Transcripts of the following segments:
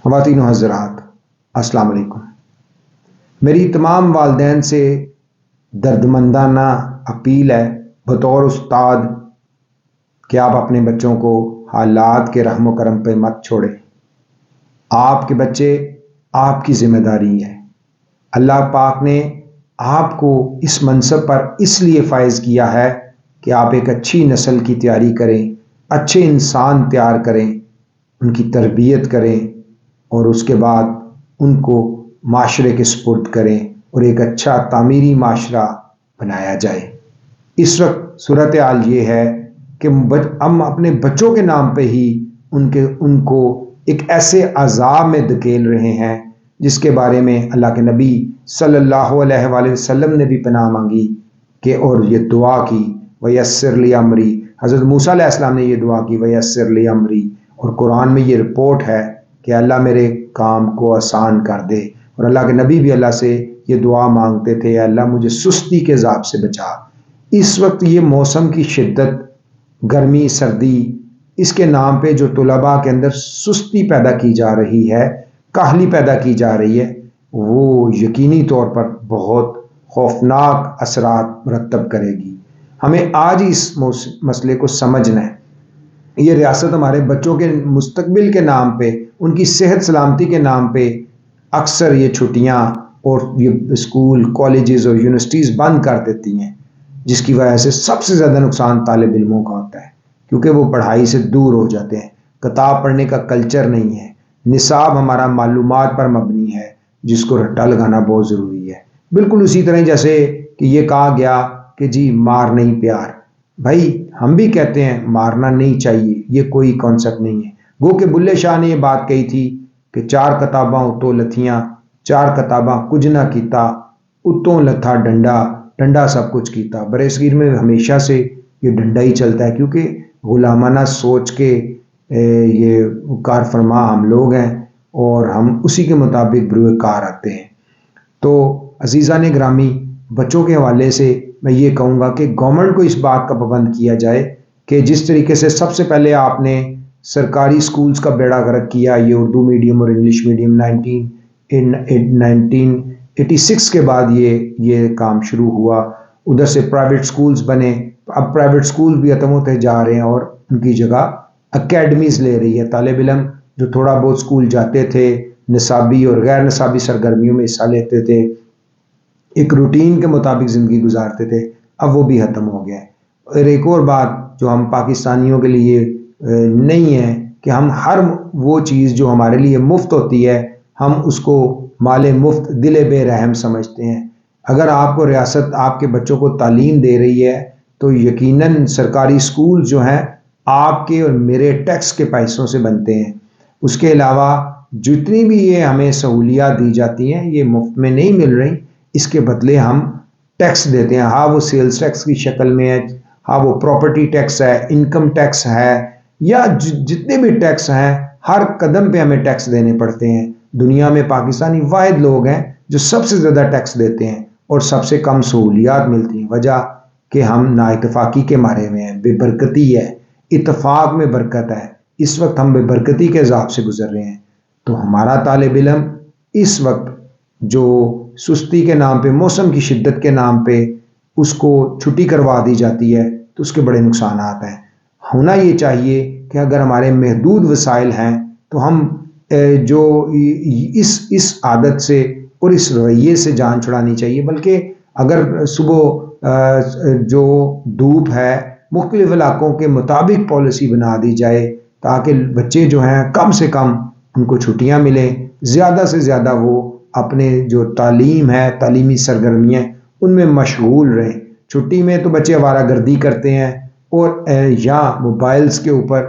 خواتین و حضرات، السلام علیکم۔ میری تمام والدین سے دردمندانہ اپیل ہے بطور استاد کہ آپ اپنے بچوں کو حالات کے رحم و کرم پہ مت چھوڑیں۔ آپ کے بچے آپ کی ذمہ داری ہے۔ اللہ پاک نے آپ کو اس منصب پر اس لیے فائز کیا ہے کہ آپ ایک اچھی نسل کی تیاری کریں، اچھے انسان تیار کریں، ان کی تربیت کریں اور اس کے بعد ان کو معاشرے کے سپرد کریں اور ایک اچھا تعمیری معاشرہ بنایا جائے۔ اس وقت صورتحال یہ ہے کہ ہم اپنے بچوں کے نام پہ ہی ان کو ایک ایسے عذاب میں دھکیل رہے ہیں جس کے بارے میں اللہ کے نبی صلی اللہ علیہ وآلہ وسلم نے بھی پناہ مانگی کہ اور یہ دعا کی وَيَسِّرْ لِي أَمْرِي۔ حضرت موسیٰ علیہ السلام نے یہ دعا کی وَيَسِّرْ لِي أَمْرِي، اور قرآن میں یہ رپورٹ ہے کہ اللہ میرے کام کو آسان کر دے، اور اللہ کے نبی بھی اللہ سے یہ دعا مانگتے تھے اللہ مجھے سستی کے عذاب سے بچا۔ اس وقت یہ موسم کی شدت، گرمی سردی، اس کے نام پہ جو طلباء کے اندر سستی پیدا کی جا رہی ہے، کاہلی پیدا کی جا رہی ہے، وہ یقینی طور پر بہت خوفناک اثرات مرتب کرے گی۔ ہمیں آج اس مسئلے کو سمجھنا ہے۔ یہ ریاست ہمارے بچوں کے مستقبل کے نام پہ، ان کی صحت سلامتی کے نام پہ اکثر یہ چھٹیاں اور یہ اسکول، کالجز اور یونیورسٹیز بند کر دیتی ہیں، جس کی وجہ سے سب سے زیادہ نقصان طالب علموں کا ہوتا ہے، کیونکہ وہ پڑھائی سے دور ہو جاتے ہیں۔ کتاب پڑھنے کا کلچر نہیں ہے۔ نصاب ہمارا معلومات پر مبنی ہے، جس کو رٹا لگانا بہت ضروری ہے۔ بالکل اسی طرح جیسے کہ یہ کہا گیا کہ جی مار نہیں پیار، بھائی ہم بھی کہتے ہیں مارنا نہیں چاہیے، یہ کوئی کانسیپٹ نہیں ہے۔ گو کہ بلے شاہ نے یہ بات کہی تھی کہ چار کتاباں اتو لتھیاں، چار کتاباں کچھ نہ کیتا، اتوں لتھا ڈنڈا، ڈنڈا سب کچھ کیتا۔ برصغیر میں ہمیشہ سے یہ ڈنڈا ہی چلتا ہے، کیونکہ غلامانہ سوچ کے یہ کار فرما ہم لوگ ہیں اور ہم اسی کے مطابق بروئے کار آتے ہیں۔ تو عزیزان گرامی، بچوں کے حوالے سے میں یہ کہوں گا کہ گورنمنٹ کو اس بات کا پابند کیا جائے کہ جس طریقے سے سب سے پہلے آپ نے سرکاری سکولز کا بیڑا غرق کیا، یہ اردو میڈیم اور انگلش میڈیم 1986 کے بعد یہ کام شروع ہوا، ادھر سے پرائیویٹ سکولز بنے، اب پرائیویٹ سکول بھی ختم ہوتے جا رہے ہیں اور ان کی جگہ اکیڈمیز لے رہی ہے۔ طالب علم جو تھوڑا بہت سکول جاتے تھے، نصابی اور غیر نصابی سرگرمیوں میں حصہ لیتے تھے، ایک روٹین کے مطابق زندگی گزارتے تھے، اب وہ بھی ختم ہو گیا ہے۔ اور ایک اور بات جو ہم پاکستانیوں کے لیے نہیں ہے کہ ہم ہر وہ چیز جو ہمارے لیے مفت ہوتی ہے ہم اس کو مال مفت دل بے رحم سمجھتے ہیں۔ اگر آپ کو ریاست آپ کے بچوں کو تعلیم دے رہی ہے تو یقیناً سرکاری سکول جو ہیں آپ کے اور میرے ٹیکس کے پیسوں سے بنتے ہیں۔ اس کے علاوہ جتنی بھی یہ ہمیں سہولیات دی جاتی ہیں یہ مفت میں نہیں مل رہی، اس کے بدلے ہم ٹیکس دیتے ہیں۔ ہاں وہ سیلز ٹیکس کی شکل میں ہے، ہاں وہ پراپرٹی ٹیکس ہے، انکم ٹیکس ہے، یا جتنے بھی ٹیکس ہیں ہر قدم پہ ہمیں ٹیکس دینے پڑتے ہیں۔ دنیا میں پاکستانی واحد لوگ ہیں جو سب سے زیادہ ٹیکس دیتے ہیں اور سب سے کم سہولیات ملتی ہیں، وجہ کہ ہم نا اتفاقی کے مارے ہوئے ہیں، بے برکتی ہے۔ اتفاق میں برکت ہے، اس وقت ہم بے برکتی کے عذاب سے گزر رہے ہیں۔ تو ہمارا طالب علم اس وقت جو سستی کے نام پہ، موسم کی شدت کے نام پہ اس کو چھٹی کروا دی جاتی ہے تو اس کے بڑے نقصانات ہیں۔ ہونا یہ چاہیے کہ اگر ہمارے محدود وسائل ہیں تو ہم جو اس عادت سے اور اس رویے سے جان چھڑانی چاہیے، بلکہ اگر صبح جو دھوپ ہے مختلف علاقوں کے مطابق پالیسی بنا دی جائے تاکہ بچے جو ہیں کم سے کم ان کو چھٹیاں ملیں، زیادہ سے زیادہ وہ اپنے جو تعلیم ہے، تعلیمی سرگرمیاں ان میں مشغول رہیں۔ چھٹی میں تو بچے آوارہ گردی کرتے ہیں اور یا موبائلز کے اوپر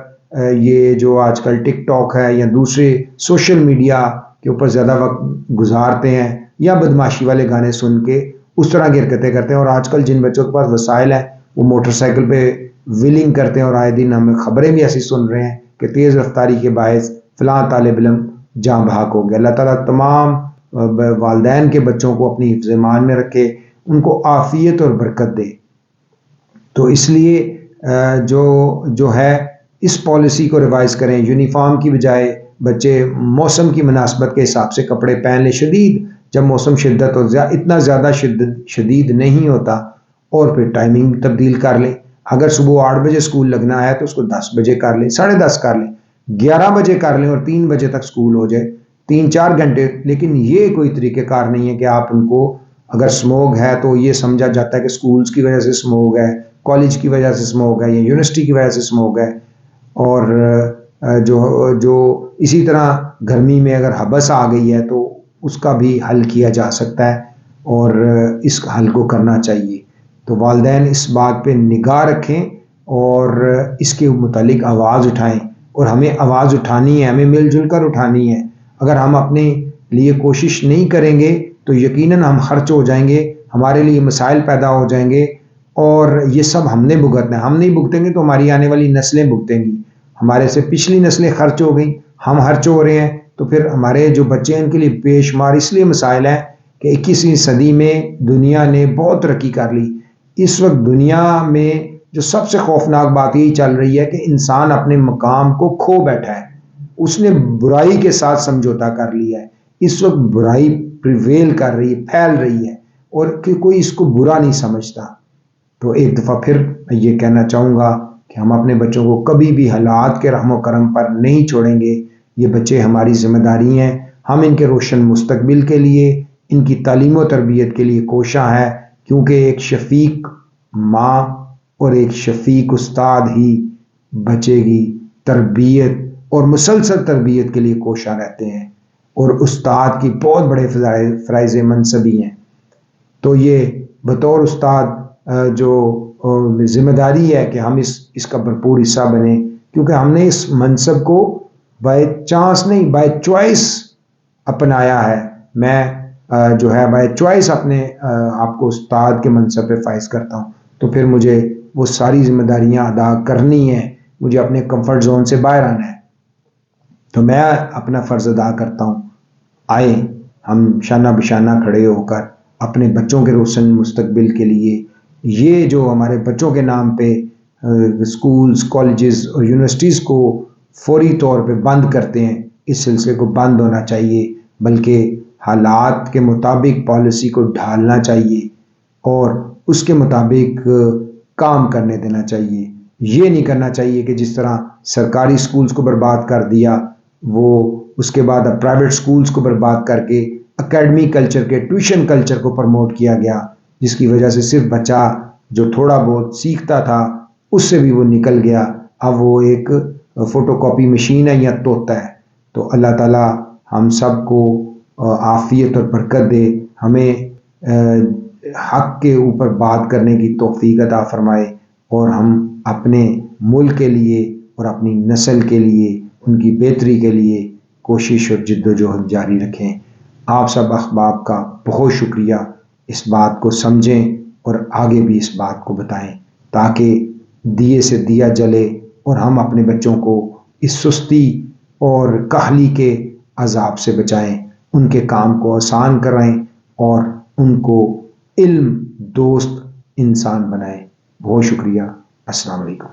یہ جو آج کل ٹک ٹاک ہے یا دوسرے سوشل میڈیا کے اوپر زیادہ وقت گزارتے ہیں، یا بدماشی والے گانے سن کے اس طرح کی حرکتیں کرتے ہیں۔ اور آج کل جن بچوں کے پاس وسائل ہیں وہ موٹر سائیکل پہ ویلنگ کرتے ہیں، اور آئے دن ہمیں خبریں بھی ایسی سن رہے ہیں کہ تیز رفتاری کے باعث فلاں طالب علم جاں بحق ہو گیا۔ اللہ تعالیٰ تمام والدین کے بچوں کو اپنی حفظ ایمان میں رکھے، ان کو عافیت اور برکت دے۔ تو اس لیے جو ہے اس پالیسی کو ریوائز کریں، یونیفارم کی بجائے بچے موسم کی مناسبت کے حساب سے کپڑے پہن لیں، شدید جب موسم شدت ہو اتنا زیادہ شدید نہیں ہوتا، اور پھر ٹائمنگ تبدیل کر لیں۔ اگر صبح 8 بجے سکول لگنا ہے تو اس کو 10 بجے کر لیں، 10:30 کر لیں، 11 بجے کر لیں، اور 3 بجے تک سکول ہو جائے، 3-4 گھنٹے۔ لیکن یہ کوئی طریقہ کار نہیں ہے کہ آپ ان کو، اگر سموگ ہے تو یہ سمجھا جاتا ہے کہ سکولز کی وجہ سے سموگ ہے، کالج کی وجہ سے سموگ ہے، یا یونیورسٹی کی وجہ سے سموگ ہے۔ اور جو اسی طرح گرمی میں اگر حبس آ گئی ہے تو اس کا بھی حل کیا جا سکتا ہے، اور اس حل کو کرنا چاہیے۔ تو والدین اس بات پہ نگاہ رکھیں اور اس کے متعلق آواز اٹھائیں، اور ہمیں آواز اٹھانی ہے، ہمیں مل جل کر اٹھانی ہے۔ اگر ہم اپنے لیے کوشش نہیں کریں گے تو یقیناً ہم خرچ ہو جائیں گے، ہمارے لیے مسائل پیدا ہو جائیں گے، اور یہ سب ہم نے بھگتنا ہے۔ ہم نہیں بھگتیں گے تو ہماری آنے والی نسلیں بھگتیں گی۔ ہمارے سے پچھلی نسلیں خرچ ہو گئیں، ہم خرچ ہو رہے ہیں، تو پھر ہمارے جو بچے ہیں ان کے لیے بے شمار اس لیے مسائل ہیں کہ 21ویں صدی میں دنیا نے بہت ترقی کر لی۔ اس وقت دنیا میں جو سب سے خوفناک بات یہی چل رہی ہے کہ انسان اپنے مقام کو کھو بیٹھا ہے، اس نے برائی کے ساتھ سمجھوتا کر لیا ہے۔ اس وقت برائی پریویل کر رہی ہے، پھیل رہی ہے، اور کہ کوئی اس کو برا نہیں سمجھتا۔ تو ایک دفعہ پھر میں یہ کہنا چاہوں گا کہ ہم اپنے بچوں کو کبھی بھی حالات کے رحم و کرم پر نہیں چھوڑیں گے۔ یہ بچے ہماری ذمہ داری ہیں، ہم ان کے روشن مستقبل کے لیے، ان کی تعلیم و تربیت کے لیے کوشاں ہیں، کیونکہ ایک شفیق ماں اور ایک شفیق استاد ہی بچے کی تربیت اور مسلسل تربیت کے لیے کوشاں رہتے ہیں، اور استاد کی بہت بڑے فرائض منصبی ہیں۔ تو یہ بطور استاد جو ذمہ داری ہے کہ ہم اس کا بھرپور حصہ بنیں، کیونکہ ہم نے اس منصب کو بائی چانس نہیں، بائی چوائس اپنایا ہے۔ میں جو ہے بائی چوائس اپنے آپ کو استاد کے منصب پہ فائز کرتا ہوں، تو پھر مجھے وہ ساری ذمہ داریاں ادا کرنی ہیں، مجھے اپنے کمفرٹ زون سے باہر آنا ہے۔ تو میں اپنا فرض ادا کرتا ہوں۔ آئیں ہم شانہ بشانہ کھڑے ہو کر اپنے بچوں کے روشن مستقبل کے لیے، یہ جو ہمارے بچوں کے نام پہ سکولز، کالجز اور یونیورسٹیز کو فوری طور پہ بند کرتے ہیں، اس سلسلے کو بند ہونا چاہیے، بلکہ حالات کے مطابق پالیسی کو ڈھالنا چاہیے اور اس کے مطابق کام کرنے دینا چاہیے۔ یہ نہیں کرنا چاہیے کہ جس طرح سرکاری سکولز کو برباد کر دیا، وہ اس کے بعد اب پرائیویٹ سکولز کو برباد کر کے اکیڈمی کلچر کے، ٹیوشن کلچر کو پروموٹ کیا گیا، جس کی وجہ سے صرف بچہ جو تھوڑا بہت سیکھتا تھا اس سے بھی وہ نکل گیا، اب وہ ایک فوٹو کاپی مشین ہے یا طوطا ہے۔ تو اللہ تعالی ہم سب کو عافیت اور برکت دے، ہمیں حق کے اوپر بات کرنے کی توفیق عطا فرمائے، اور ہم اپنے ملک کے لیے اور اپنی نسل کے لیے، ان کی بہتری کے لیے کوشش اور جد و جہد جاری رکھیں۔ آپ سب احباب کا بہت شکریہ، اس بات کو سمجھیں اور آگے بھی اس بات کو بتائیں، تاکہ دیے سے دیا جلے اور ہم اپنے بچوں کو اس سستی اور کاہلی کے عذاب سے بچائیں، ان کے کام کو آسان کرائیں اور ان کو علم دوست انسان بنائیں۔ بہت شکریہ، السلام علیکم۔